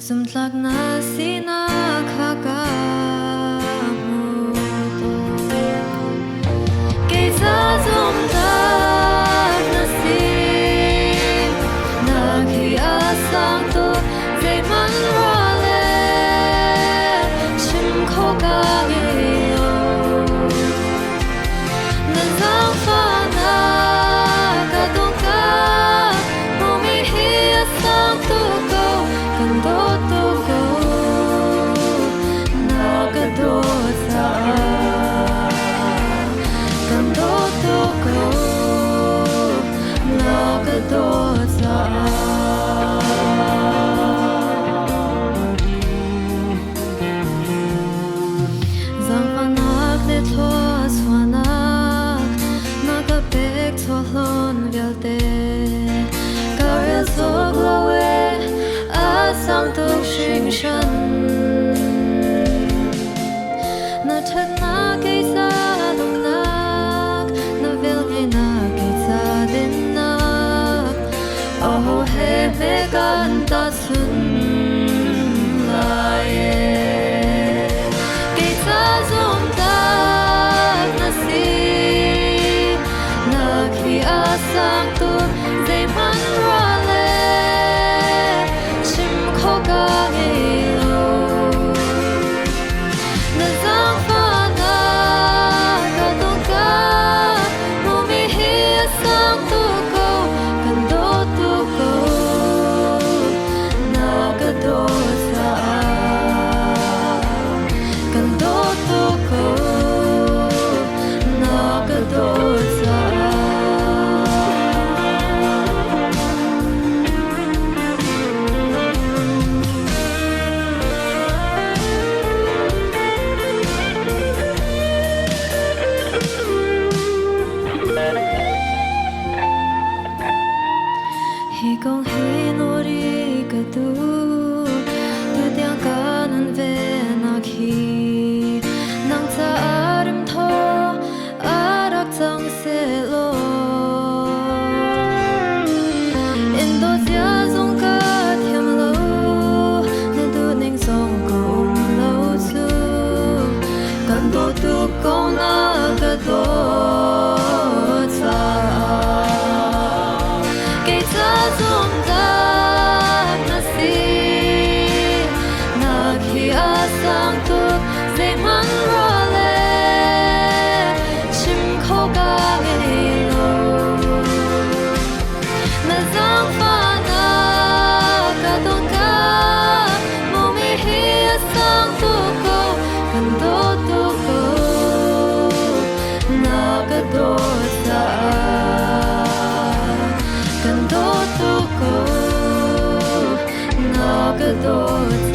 Sumtlak na sinakakamuto Kaysa sumtak na sin Naghiasang to Zay man rale Shim ko kagyo Nazang fana Kadong ka Humihiasang to go Kando to go Nagadot sa Kando to go Nagadot sa Zang panak le thos wanak Nagapek tholon vialte Karel zog lawe Asang tuk shing shan Na chat na kaysa nung nak Na vil ngay na kaysa din nak Oh he me ganta sun laye Kaysa zum tak na si Naghi asang tuk zay man rale Shim ko kagyo Nazang fana Kadong ka Humihiasang tuko Kando tuko Nagadot sa Kando tuko Nagadot sa Hi kong hinori ka tu Tudyang kanan ve nakhi Nang sa arim tho Arak zang se lo Indo zia zong ka thiam lo Na du ning zong ka lo su Kan do tu kong na ka do sa Kaysa sumtak na sin Naghiasang tuk zay man rale Shim ko kagyo Nazang fana Kadong ka Humihiasang tuko Kando tuko Nagadot sa Kando tuko Nagadot